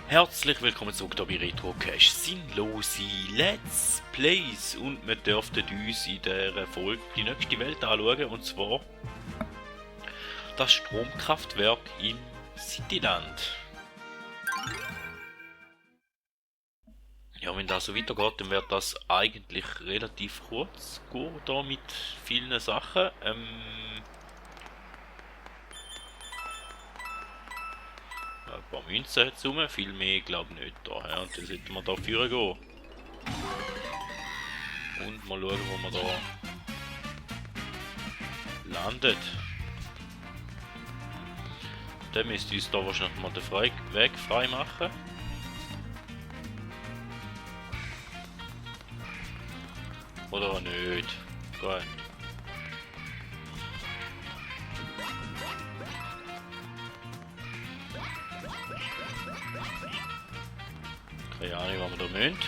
Herzlich willkommen zurück hier bei Retrocache. Sinnlose Let's Plays und wir dürften uns in dieser Folge die nächste Welt anschauen, und zwar das Stromkraftwerk in Cityland. Ja, wenn das so weitergeht, dann wird das eigentlich relativ kurz gehen, da mit vielen Sachen. Ein paar Münzen hat es rum, viel mehr glaube ich nicht da. Ja. Und dann sollten wir da führen gehen. Und mal schauen, wo wir da landet. Dann müsst ihr uns da wahrscheinlich mal den Weg frei machen. Oder auch nicht. Gut. Keine Ahnung, was wir da müssen.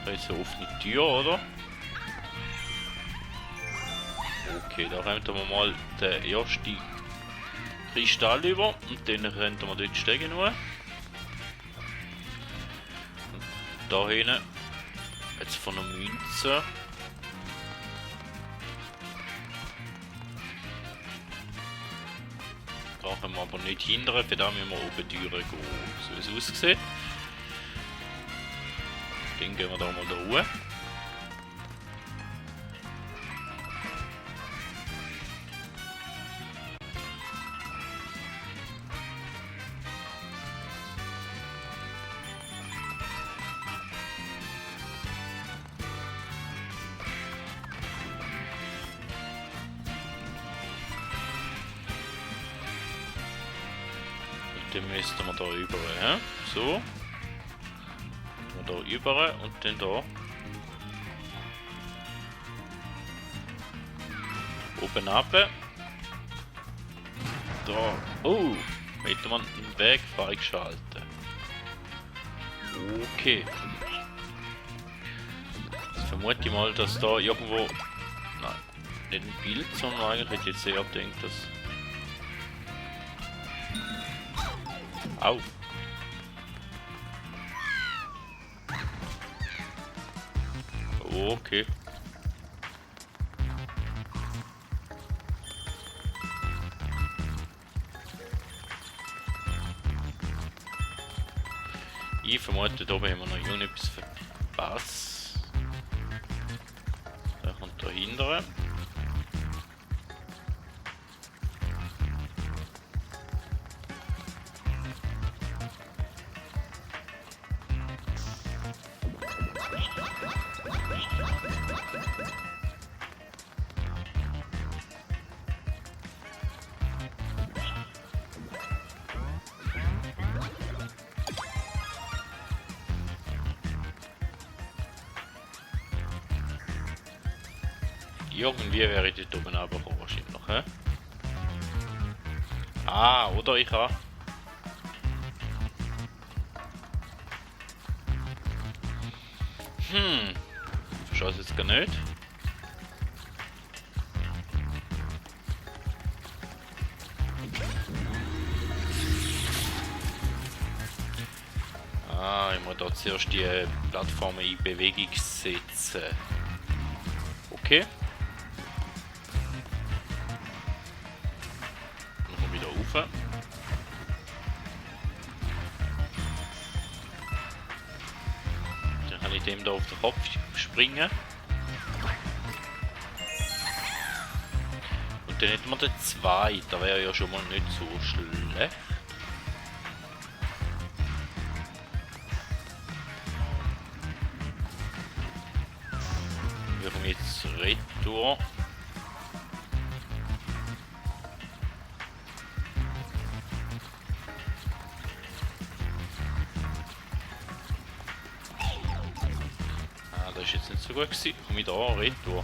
Da ist eine offene Tür, oder? Okay, da kommen wir mal den ersten Kristall über und dann können wir dort steigen. Und da hinten jetzt von einer Münze. Da können wir aber nicht hindern, für da müssen wir oben die Türe gehen, so wie es aussieht. Dann gehen wir da mal da hoch. Dann müssten wir da über, ja? So. Da über und dann da. Oben ab. Da. Oh! Hätte man den Weg freigeschaltet. Okay. Jetzt vermute ich mal, dass da irgendwo. Nein, nicht ein Bild, sondern eigentlich hätte ich jetzt eher gedacht, dass. Au! Okay. Ich vermute, da haben wir noch irgendetwas verpasst. Da kommt dahinter. Irgendwie wäre ich dort oben runtergekommen wahrscheinlich noch, hä? Ah, oder ich habe... Verstehe es jetzt gar nicht. Ah, ich muss da zuerst die Plattformen in Bewegung setzen. Okay. Dann kann ich dem da auf den Kopf springen. Und dann hätten wir den zweiten, der wäre ja schon mal nicht so schlecht. Wir kommen jetzt retour. Das ist jetzt nicht so gut gewesen. Komm ich da retour.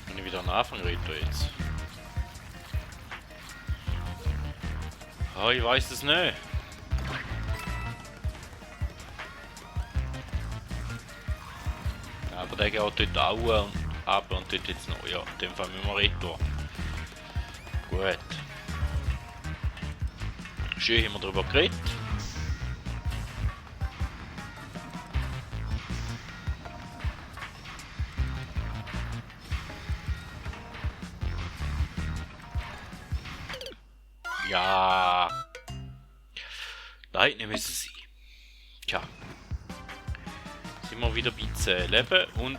Wenn ich wieder am Anfang retour jetzt. Ah, ich weiß es nicht. Aber der geht dort auch ab und dort jetzt noch. Ja, in dem Fall müssen wir retour. Gut. Schön haben wir darüber geredet. Ja. Da hätten müssen sein. Tja. Sind wir wieder bei 10 Leben und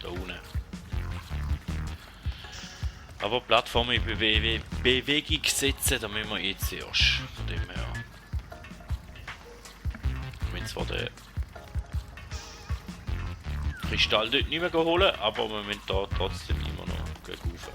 da unten. Aber Plattform in Bewegung setzen, da müssen wir jetzt erst. Von dem her. Wir müssen zwar den Kristall dort nicht mehr holen, aber wir müssen da trotzdem immer noch gegen rauf.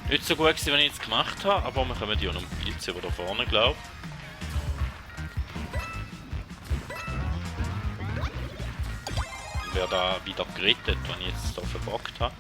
Nicht so gut gewesen, wenn ich jetzt gemacht habe, aber wir kommen ja noch ein bisschen da vorne, glaube ich. Werde da wieder gerettet, wenn ich jetzt da verbockt habe.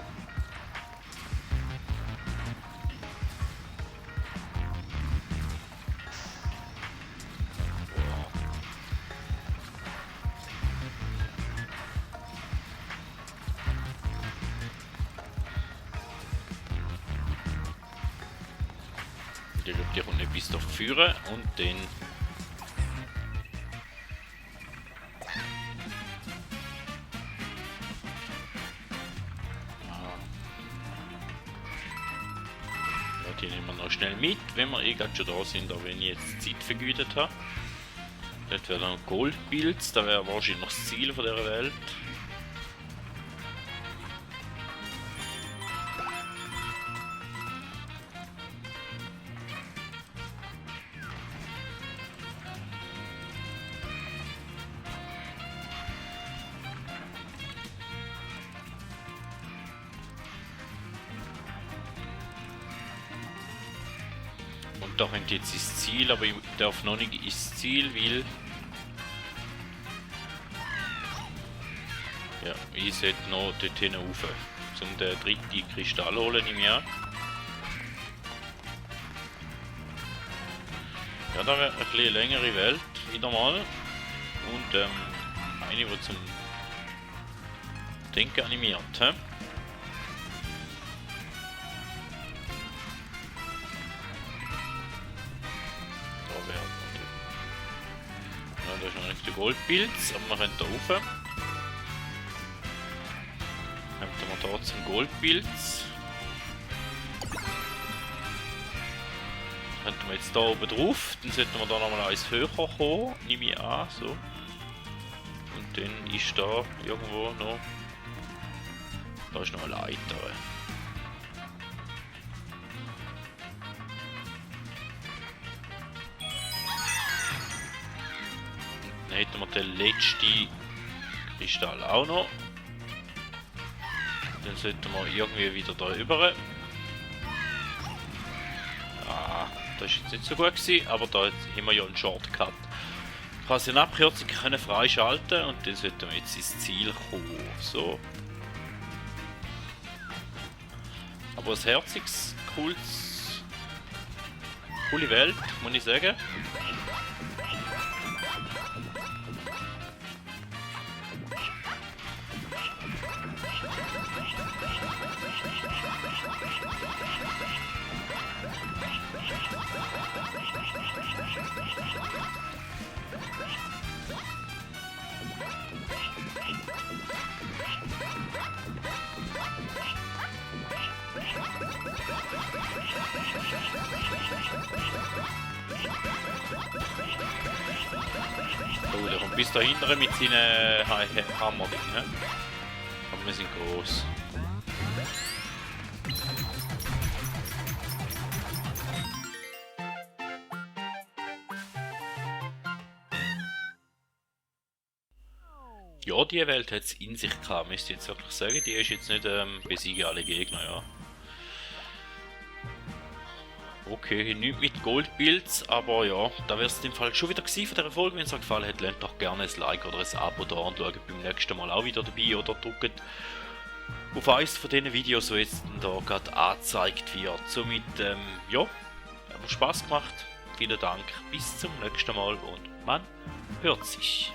Die kommt nicht bis da führen und dann ja, die nehmen wir noch schnell mit, wenn wir eh gerade schon da sind, auch wenn ich jetzt Zeit vergütet habe. Dort wäre dann Goldpilz, das wäre wahrscheinlich noch das Ziel von dieser Welt. Und da kommt jetzt ins Ziel, aber ich darf noch nicht ins Ziel, weil ja, ich sollte noch dorthin rauf, um den dritten Kristall holen im Jahr. Ja, da wäre eine bisschen längere Welt wieder mal und eine, die zum Denken animiert. He? Da ist noch nicht der Goldpilz, aber wir können da rauf. Kommen wir da zum Goldpilz. Könnten wir jetzt da oben drauf, dann sollten wir da nochmal eins höher kommen, nehme ich an, so. Und dann ist da irgendwo noch, da ist noch eine Leiter. Dann hätten wir den letzten Kristall auch noch. Dann sollten wir irgendwie wieder da rüber. Ah, das ist jetzt nicht so gut gewesen, aber da haben wir ja einen Shortcut. Ich kann eine Abkürzung freischalten und dann sollten wir jetzt ins Ziel kommen. So. Aber ein herziges, coole Welt, muss ich sagen. Oh, der kommt bis da hinten mit seinen Hammer-Dingen. Aber wir sind groß. Ja, die Welt hat es in sich gehabt, müsste ich jetzt wirklich sagen. Die ist jetzt nicht besiege alle Gegner, ja. Okay, nichts mit Goldbuilds, aber ja, da wäre es im Fall schon wieder gewesen von dieser Folge. Wenn es euch gefallen hat, lasst doch gerne ein Like oder ein Abo da und schaut beim nächsten Mal auch wieder dabei oder drückt auf eines von diesen Videos, so jetzt da gerade angezeigt wird. Somit, ja, hat mir Spaß gemacht. Vielen Dank, bis zum nächsten Mal und man hört sich.